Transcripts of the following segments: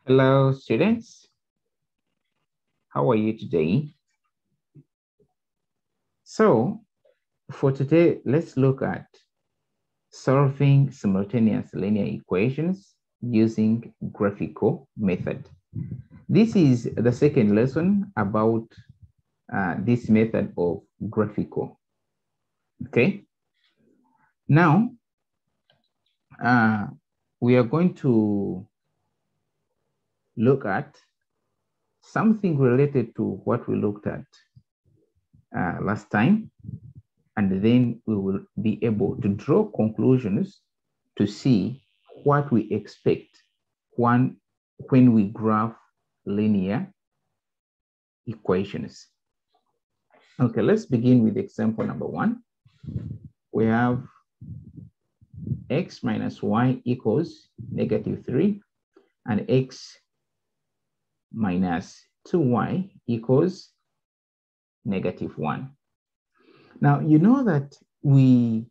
Hello, students. How are you today? So, for today, let's look at solving simultaneous linear equations using graphical method. This is the second lesson about this method of graphical. Okay. Now, we are going to look at something related to what we looked at last time, and then we will be able to draw conclusions to see what we expect when we graph linear equations. Okay, let's begin with example number 1. We have x minus y equals -3 and x minus 2y equals -1. Now, you know that we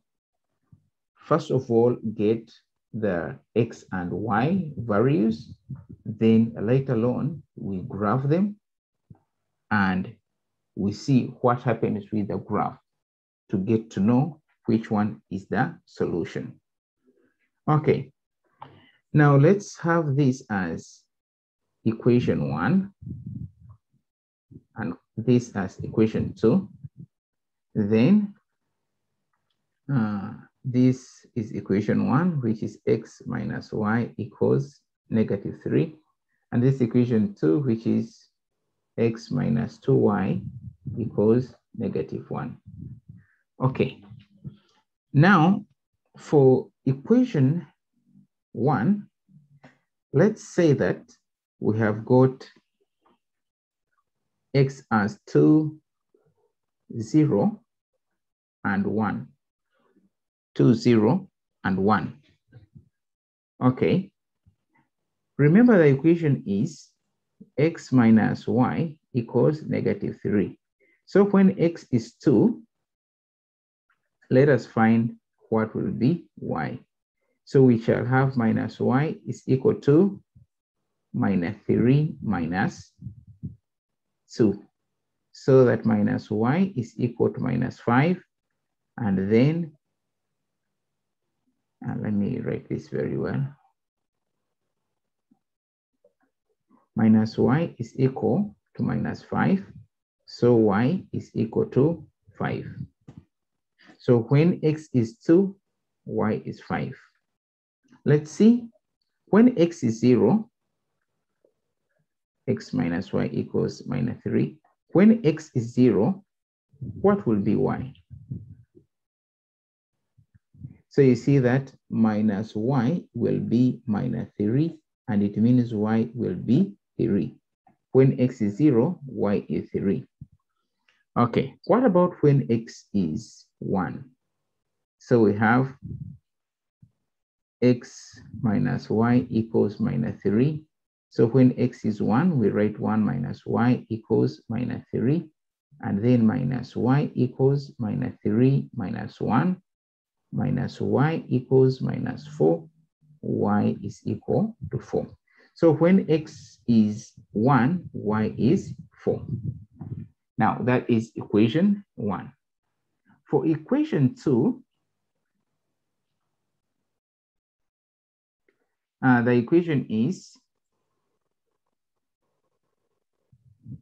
first of all get the x and y values, then later on we graph them and we see what happens with the graph to get to know which one is the solution. Okay, now let's have this as equation 1 and this as equation 2. Then this is equation 1, which is x minus y equals -3. And this equation 2, which is x minus 2y equals -1. Okay. Now, for equation 1, let's say that we have got x as 2, 0, and 1. 2, 0, and 1. Okay. Remember the equation is x minus y equals -3. So when x is 2, let us find what will be y. So we shall have minus y is equal to -3 minus 2. So that minus y is equal to -5. And then, let me write this very well. Minus y is equal to -5. So y is equal to 5. So when x is 2, y is 5. Let's see, when x is 0, x minus y equals -3. When x is 0, what will be y? So you see that minus y will be -3, and it means y will be 3. When x is 0, y is 3. Okay, what about when x is 1? So we have x minus y equals -3. So when x is 1, we write 1 minus y equals -3. And then minus y equals -3 minus 1. Minus y equals -4. Y is equal to 4. So when x is 1, y is 4. Now that is equation 1. For equation 2, the equation is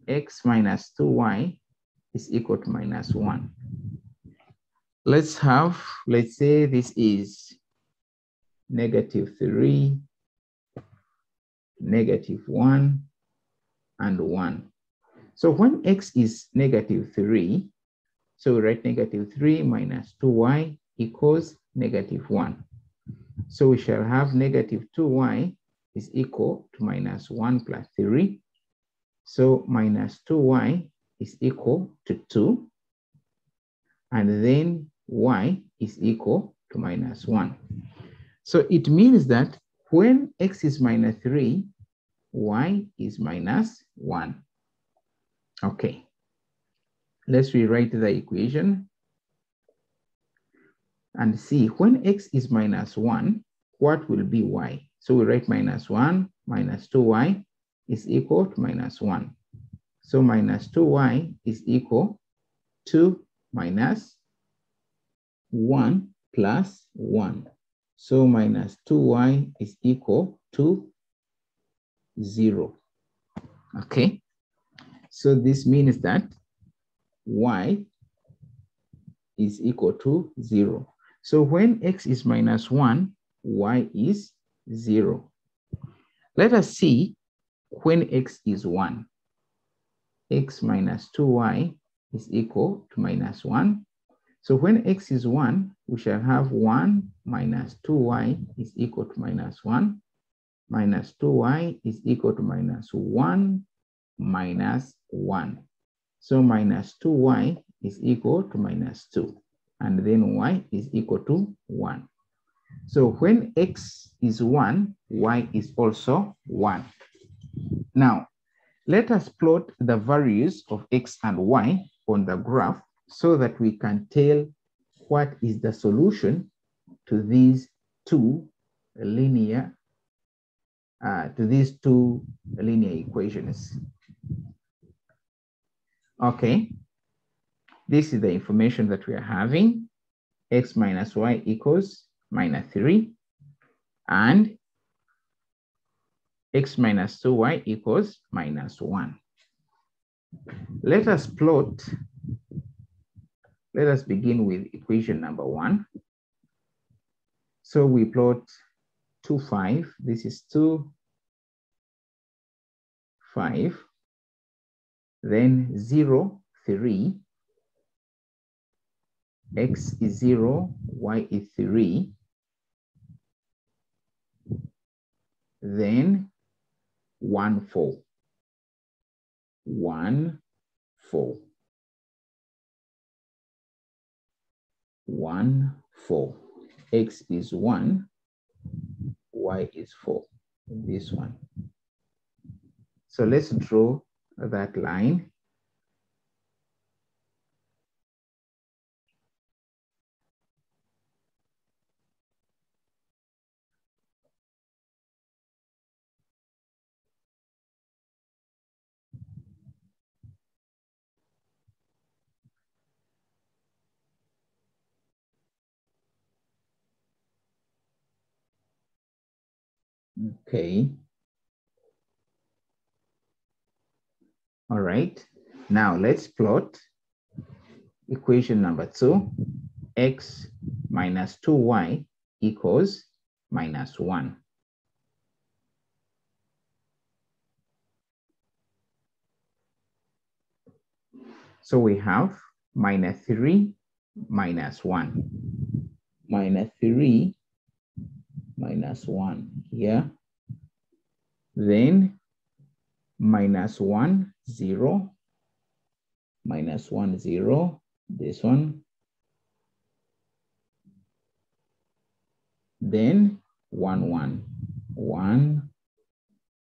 x minus 2y is equal to -1. Let's say this is -3, -1, and 1. So when x is -3, so we write -3 minus 2y equals -1. So we shall have -2y is equal to -1 plus 3. So -2y is equal to 2. And then y is equal to -1. So it means that when x is -3, y is -1. Okay. Let's rewrite the equation and see when x is -1, what will be y? So we write minus 1 minus 2y is equal to minus 1. So minus 2y is equal to minus 1 plus 1. So minus 2y is equal to 0. Okay. So this means that y is equal to 0. So when x is minus 1, y is 0. Let us see when x is 1. X minus 2y is equal to minus 1. So when x is 1, we shall have 1 minus 2y is equal to minus 1. Minus 2y is equal to minus 1 minus 1. So minus 2y is equal to minus 2. And then y is equal to 1. So when x is 1, y is also 1. Now, let us plot the values of x and y on the graph so that we can tell what is the solution to these two linear equations. Okay, this is the information that we are having. X minus y equals minus 3, and x minus 2y equals minus 1. Let us begin with equation number 1. So we plot 2, 5. This is 2, 5. Then 0, 3. X is 0, y is 3. Then 1, 4. 1, 4. 1, 4. X is 1, y is 4. This one. So let's draw that line. Okay. All right. Now let's plot equation number 2. X minus 2y equals minus 1. So we have minus 3 minus 1. Minus 3 minus 1 here. Then minus 1, 0. Minus 1, 0. This one. Then 1, 1. 1,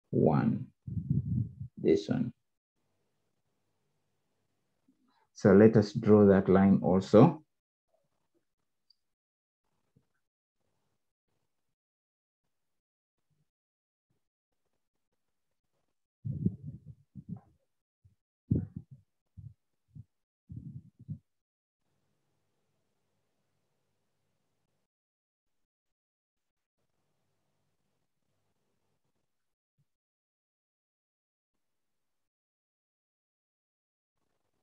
1. This one. So let us draw that line also.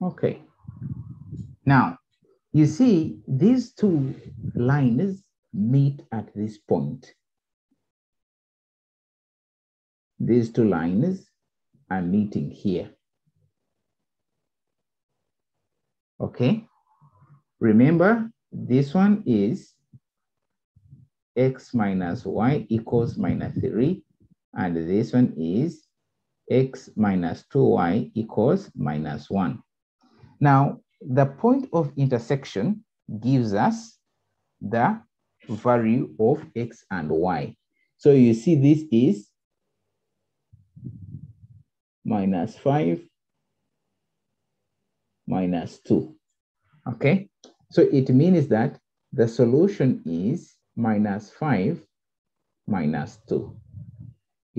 Okay. Now, you see, these two lines meet at this point. These two lines are meeting here. Okay. Remember, this one is x minus y equals minus 3. And this one is x minus 2y equals minus 1. Now, the point of intersection gives us the value of x and y. So you see this is minus 5 minus 2. Okay, so it means that the solution is minus 5 minus 2.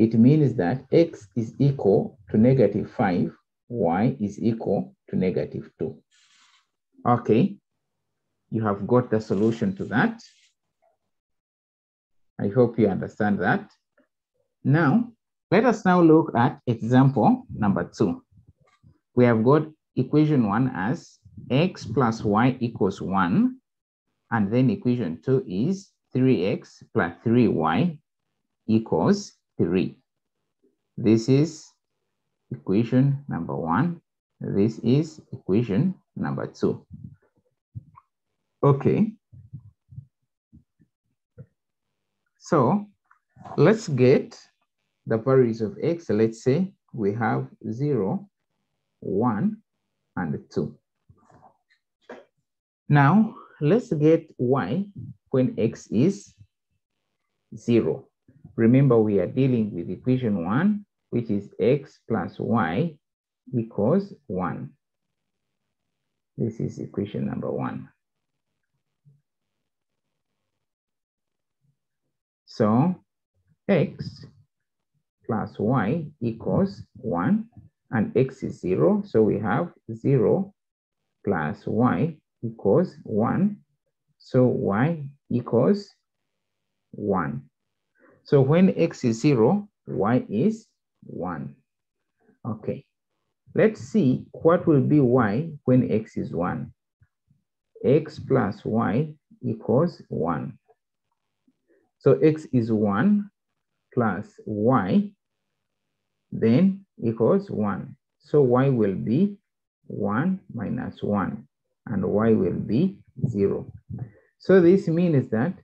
it means that x is equal to -5, y is equal to -2. Okay, you have got the solution to that. I hope you understand that. Now, let us now look at example number 2. We have got equation 1 as x plus y equals 1, and then equation 2 is 3x plus 3y equals 3. This is equation number 1. This is equation number 2. Okay. So let's get the values of x. Let's say we have 0, 1, and 2. Now let's get y when x is 0. Remember, we are dealing with equation 1, which is x plus y equals 1. This is equation number 1. So x plus y equals 1, and x is 0. So we have 0 plus y equals 1. So y equals 1. So when x is 0, y is 1. Okay. Let's see what will be y when x is 1. X plus y equals 1. So x is 1 plus y, then equals 1. So y will be 1 minus 1, and y will be 0. So this means that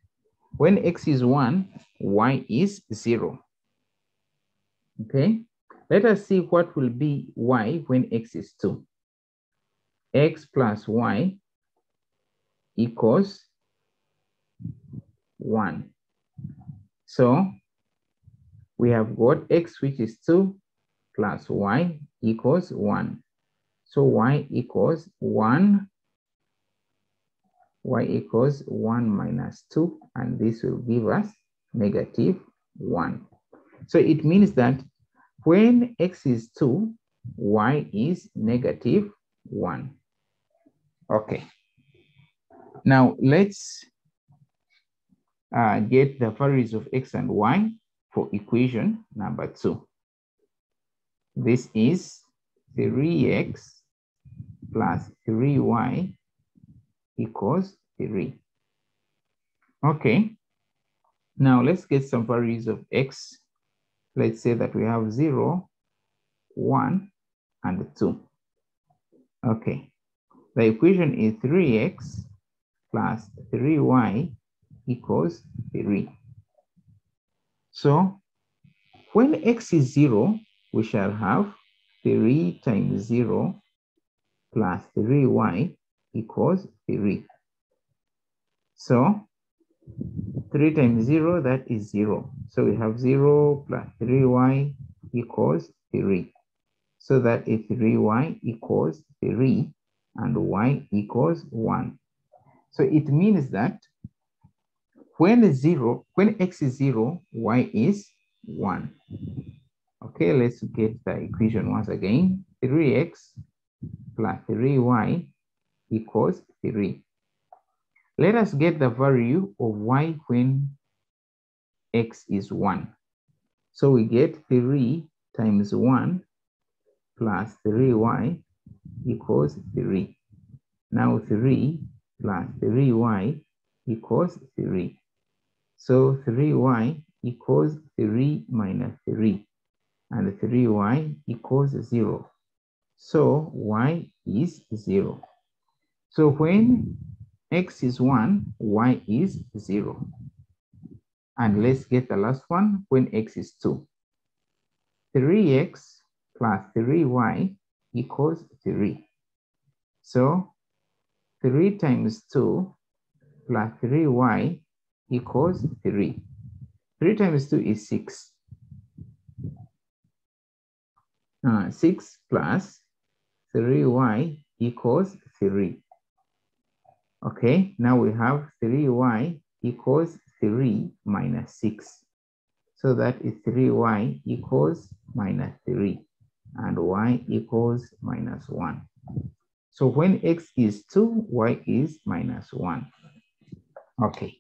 when x is 1, y is 0. Okay, let us see what will be y when x is 2. X plus y equals 1. So we have got x, which is 2, plus y equals 1. So y equals 1. Y equals 1 minus 2, and this will give us -1. So it means that when x is 2, y is -1. Okay. Now let's get the values of x and y for equation number 2. This is 3x plus 3y equals 3. Okay. Now let's get some values of x. Let's say that we have 0, 1, and 2. Okay. The equation is 3x plus 3y equals 3. So when x is 0, we shall have 3 times 0 plus 3y equals 3. So 3 times 0, that is 0. So we have 0 plus 3y equals 3. So that is 3y equals 3, and y equals 1. So it means that when x is 0, y is 1. Okay, let's get the equation once again. 3x plus 3y equals 3. Let us get the value of y when x is 1. So we get 3 times 1 plus 3y equals 3. Now 3 plus 3y equals 3. So 3y equals 3 minus 3, and 3y equals 0. So y is 0. So when x is 1, y is 0. And let's get the last one when x is 2. 3x plus 3y equals 3. So 3 times 2 plus 3y equals 3. 3 times 2 is 6. 6 plus 3y equals 3. Okay, now we have 3y equals 3 minus 6. So that is 3y equals minus 3 and y equals minus 1. So when x is 2, y is minus 1. Okay.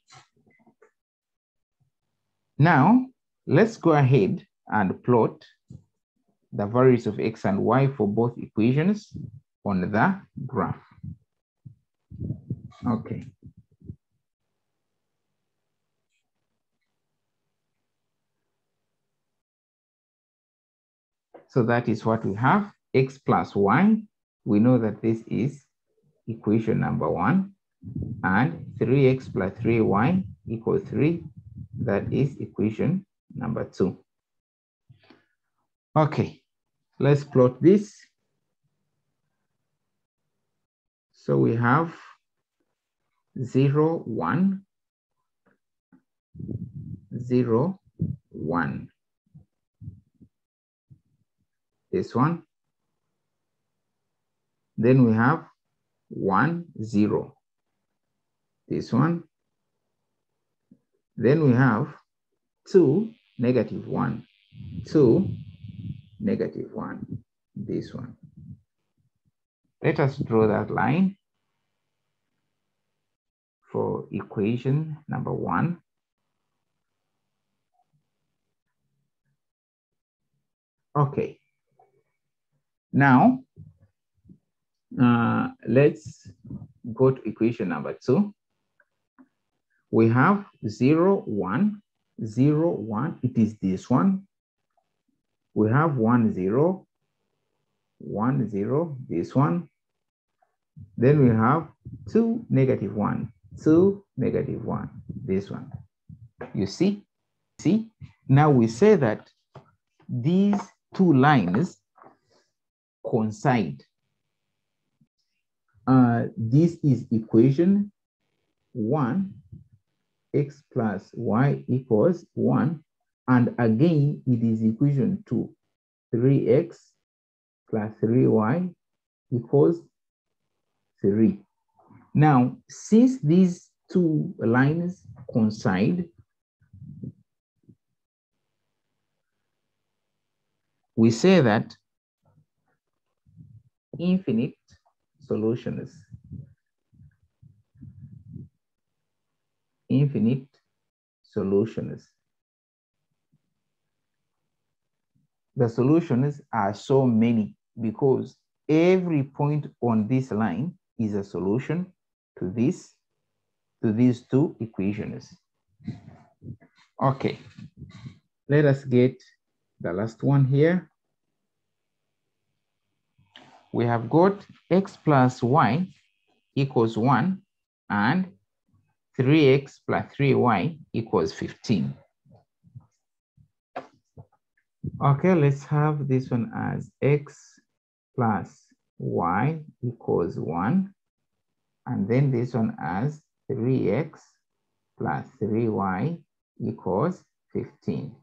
Now, let's go ahead and plot the values of x and y for both equations on the graph. Okay. So that is what we have, x plus y. We know that this is equation number 1, and 3x plus 3y equals 3. That is equation number 2. Okay, let's plot this. So we have 0, 1, 0, 1. This one. Then we have 1, 0. This one. Then we have 2, negative 1. 2, negative 1. This one. Let us draw that line for equation number 1. Okay. Now, let's go to equation number 2. We have 0, 1, 0, 1. It is this one. We have 1, 0, 1, 0, this one. Then we have 2, negative 1, 2, negative 1, this one. You see? See? Now we say that these two lines coincide. This is equation 1, x plus y equals 1. And again, it is equation 2, 3x plus 3y equals 3. Now, since these two lines coincide, we say that infinite solutions. Infinite solutions. The solutions are so many because every point on this line is a solution to these two equations. Okay, let us get the last one here. We have got x plus y equals 1 and 3x plus 3y equals 15. Okay, let's have this one as x plus y equals 1, and then this one as 3x plus 3y equals 15.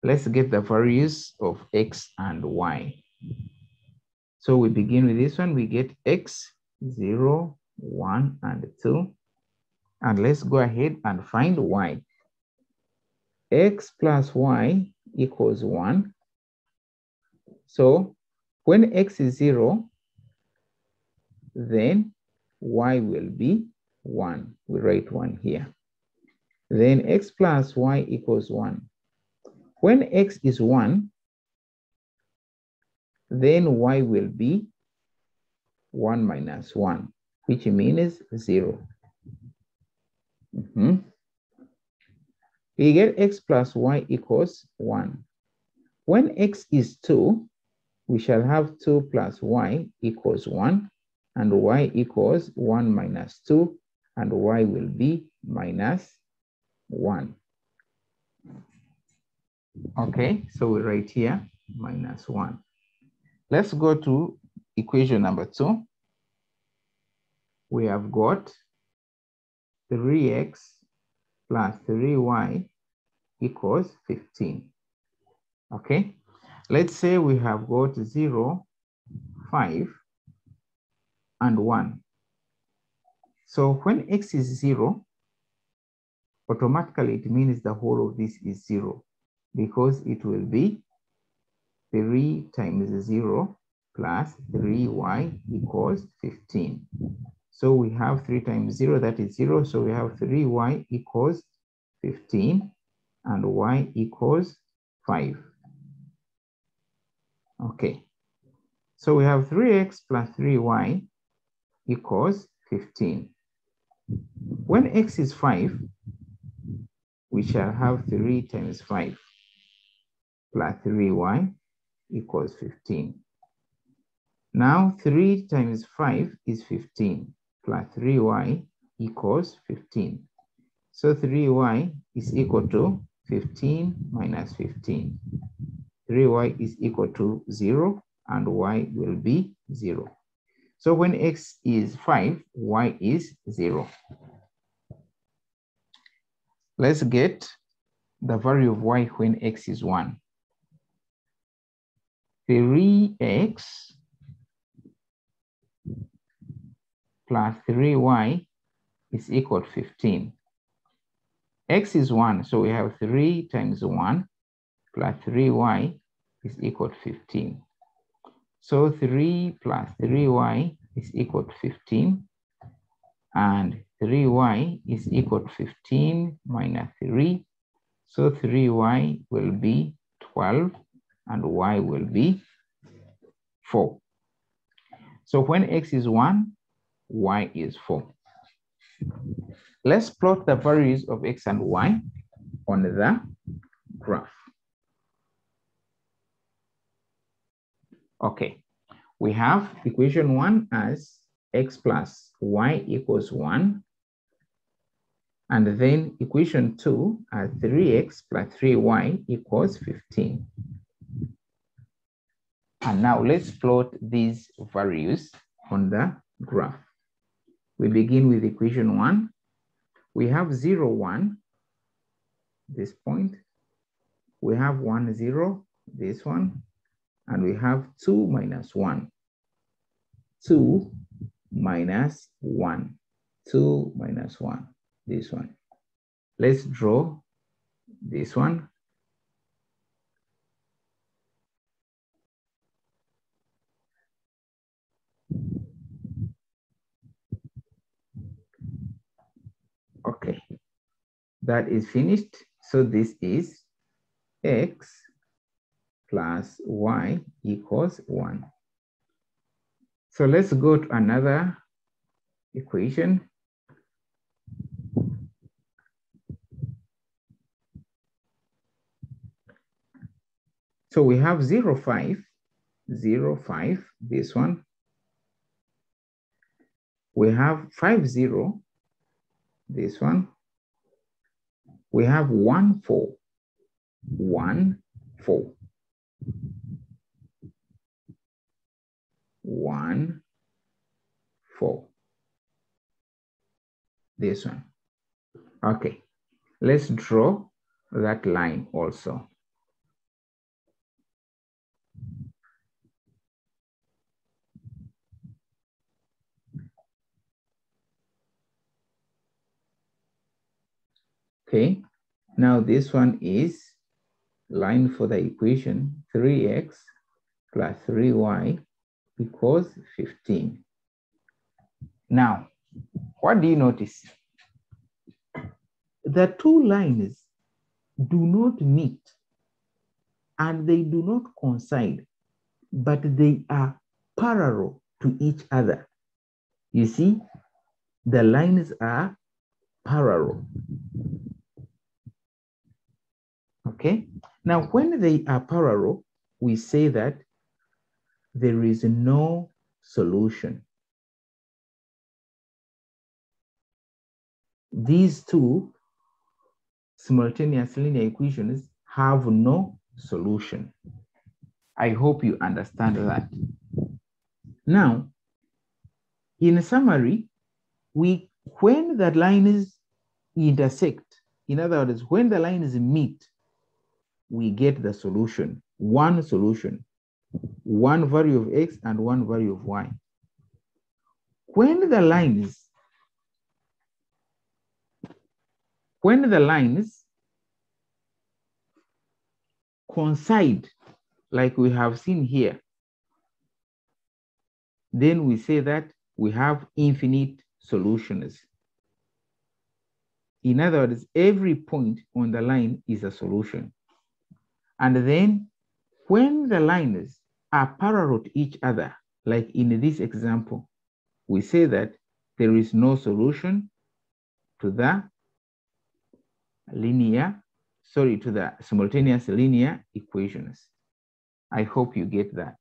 Let's get the values of x and y. So we begin with this one. We get x, 0, 1, and 2. And let's go ahead and find y. X plus y equals 1. So when x is 0, then y will be 1. We write 1 here. Then x plus y equals 1. When x is 1, then y will be 1 minus 1, which means 0. We get x plus y equals 1. When x is 2, we shall have 2 plus y equals 1, and y equals 1 minus 2, and y will be minus 1. Okay, so we write here minus 1. Let's go to equation number 2. We have got 3x plus 3y equals 15. Okay, let's say we have got 0, 5, and 1. So when x is 0, automatically it means the whole of this is 0, because it will be 3 times 0 plus 3y equals 15. So we have 3 times 0, that is 0. So we have 3y equals 15 and y equals 5. Okay. So we have 3x plus 3y equals 15. When x is 5, we shall have 3 times 5 plus 3y equals 15. Now 3 times 5 is 15 plus 3y equals 15. So 3y is equal to 15 minus 15. 3y is equal to 0 and y will be 0. So when x is 5, y is 0. Let's get the value of y when x is 1. 3x plus 3y is equal to 15. X is 1, so we have 3 times 1 plus 3y is equal to 15. So 3 plus 3y is equal to 15, and 3y is equal to 15 minus 3. So 3y will be 12 and y will be 4. So when x is 1, y is 4. Let's plot the values of x and y on the graph. Okay, we have equation 1 as x plus y equals 1. And then equation 2 as 3x plus 3y equals 15. And now let's plot these values on the graph. We begin with equation 1. We have 0, 1, this point. We have 1, 0, this one. And we have 2 minus 1. 2 minus 1. 2 minus 1, this one. Let's draw this one. Okay, that is finished. So this is x plus y equals 1. So let's go to another equation. So we have 0, 5, 0, 5, this one. We have 5, 0, this one. We have 1, 4, 1, 4. 1, 4. This one. Okay, let's draw that line also. Okay, now this one is line for the equation 3x plus 3y equals 15. Now, what do you notice? The two lines do not meet and they do not coincide, but they are parallel to each other. You see, the lines are parallel. Okay, now when they are parallel, we say that there is no solution. These two simultaneous linear equations have no solution. I hope you understand that. Now, in summary, when the lines intersect, in other words, when the lines meet, we get the solution, one value of x and one value of y. When the lines when the lines coincide, like we have seen here, then we say that we have infinite solutions. In other words, every point on the line is a solution. And then when the lines are parallel to each other, like in this example, we say that there is no solution to the simultaneous linear equations. I hope you get that.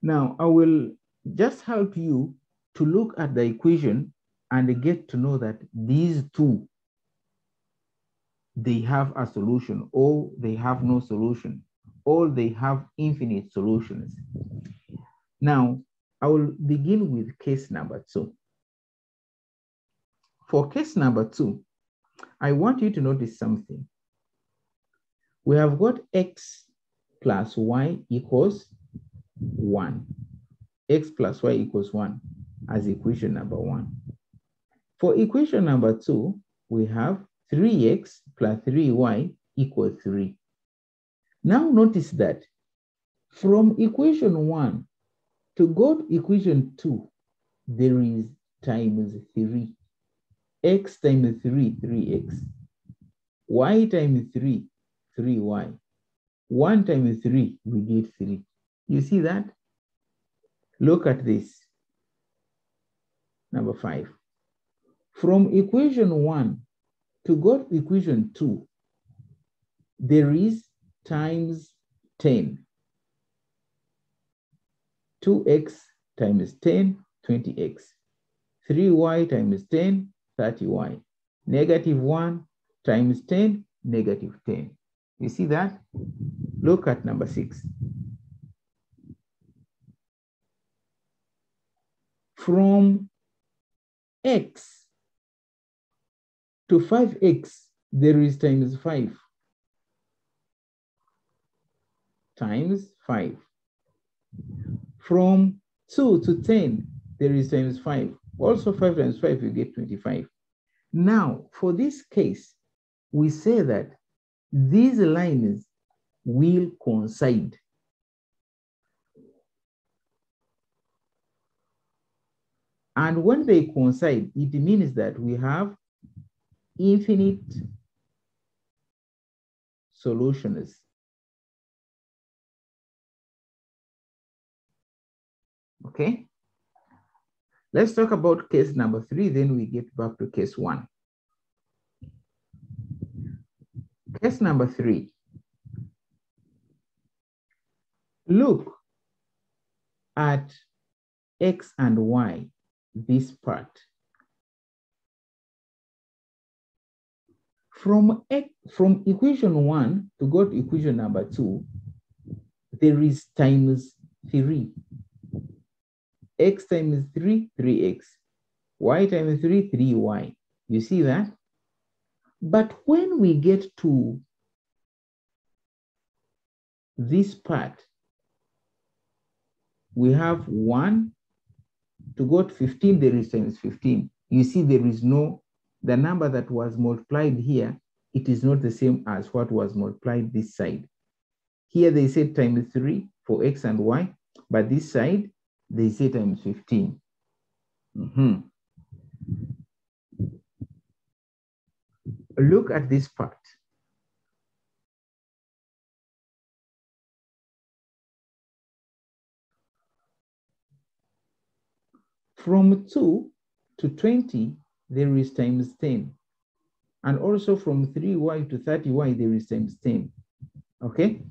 Now, I will just help you to look at the equation and get to know that these two, they have a solution, or they have no solution, or they have infinite solutions. Now, I will begin with case number 2. For case number 2, I want you to notice something. We have got x plus y equals 1. X plus y equals 1 as equation number 1. For equation number 2, we have 3x plus 3y equals 3. Now notice that from equation 1 to go to equation 2, there is times 3. X times 3, 3x. Y times 3, 3y. 1 times 3, we get 3. You see that? Look at this. Number 5. From equation 1 to go to equation 2, there is times 10. 2x times 10, 20x. 3y times 10, 30y. Negative 1 times 10, negative 10. You see that? Look at number 6. From x to 5x, there is times 5. Times 5. From 2 to 10, there is times 5. Also 5 times 5, you get 25. Now, for this case, we say that these lines will coincide. And when they coincide, it means that we have infinite solutions. Okay? Let's talk about case number 3, then we get back to case 1. Case number 3. Look at x and y, this part. From equation 1 to go to equation number 2, there is times 3. X times 3, 3x. Y times 3, 3y. You see that? But when we get to this part, we have 1 to go to 15, there is times 15. You see there is no, the number that was multiplied here, it is not the same as what was multiplied this side. Here they said times 3 for x and y, but this side, they say times 15. Look at this part. From 2 to 20, there is times 10. And also from 3y to 30y, there is times 10. Okay?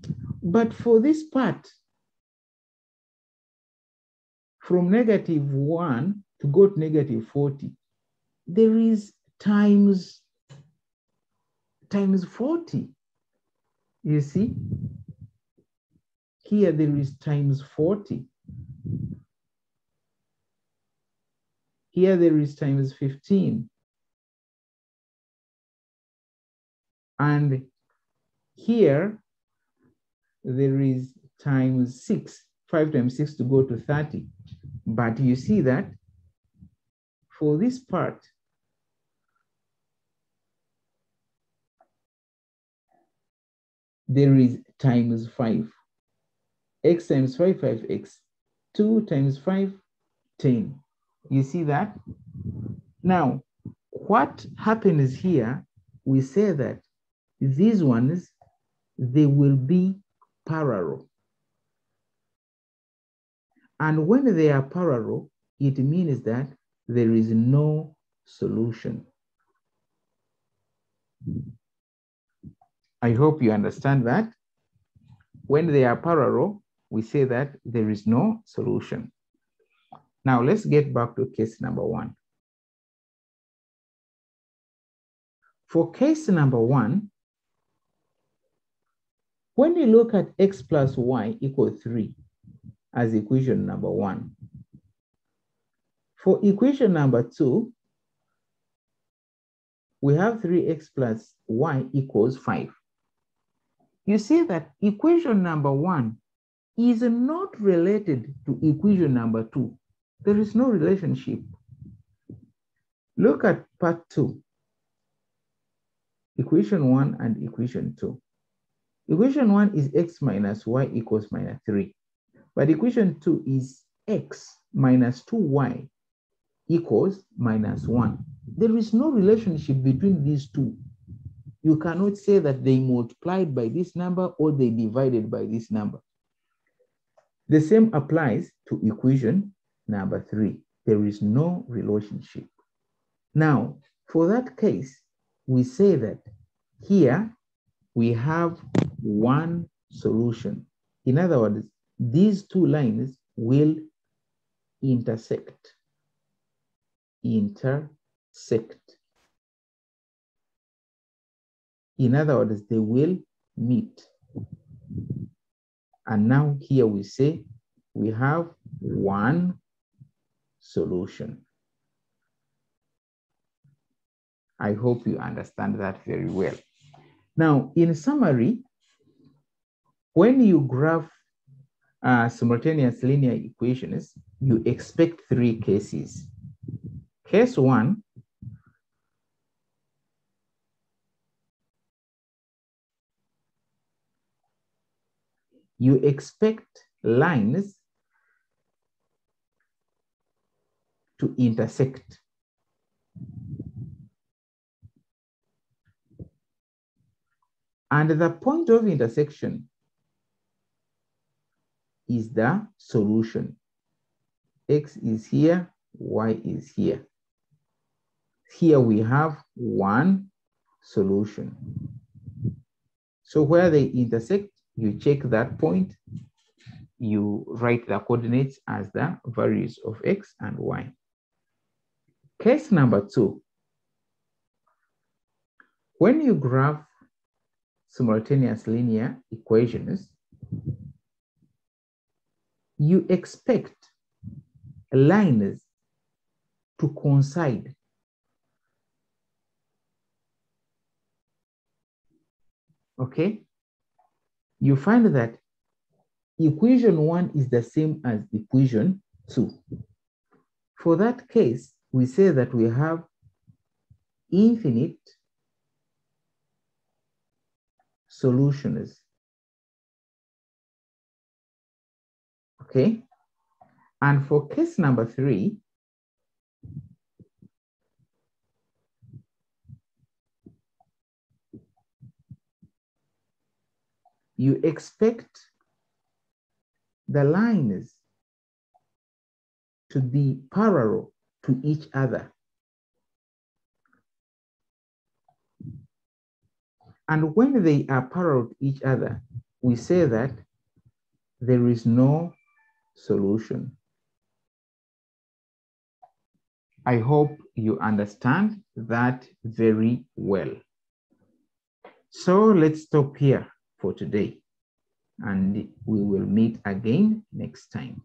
But for this part, from negative 1 to go to negative 40, there is times 40. You see? Here there is times 40. Here there is times 15. And here there is times 6. 5 times 6 to go to 30. But you see that for this part, there is times 5. X times 5, 5x. 2 times 5, 10. You see that? Now, what happens here, we say that these ones, they will be parallel. And when they are parallel, it means that there is no solution. I hope you understand that. When they are parallel, we say that there is no solution. Now let's get back to case number 1. For case number 1, when you look at x plus y equals 3 as equation number 1, for equation number 2, we have 3x plus y equals 5. You see that equation number 1 is not related to equation number 2. There is no relationship. Look at part 2. Equation 1 and equation 2. Equation 1 is x minus y equals minus 3. But equation 2 is x minus 2y equals minus 1. There is no relationship between these two. You cannot say that they multiplied by this number or they divided by this number. The same applies to equation number 3. There is no relationship. Now, for that case, we say that here we have one solution. In other words, these two lines will intersect. In other words, they will meet. And now here we say we have one solution. I hope you understand that very well. Now, in summary, when you graph simultaneous linear equations, you expect 3 cases. Case 1, you expect lines to intersect. And the point of intersection is the solution. X is here, Y is here. Here we have one solution. So where they intersect, you check that point, you write the coordinates as the values of X and Y. Case number 2, when you graph simultaneous linear equations, you expect lines to coincide. Okay? You find that equation 1 is the same as equation 2. For that case, we say that we have infinite solutions. Okay? And for case number 3, you expect the lines to be parallel to each other. And when they are parallel to each other, we say that there is no solution. I hope you understand that very well. So let's stop here for today, and we will meet again next time.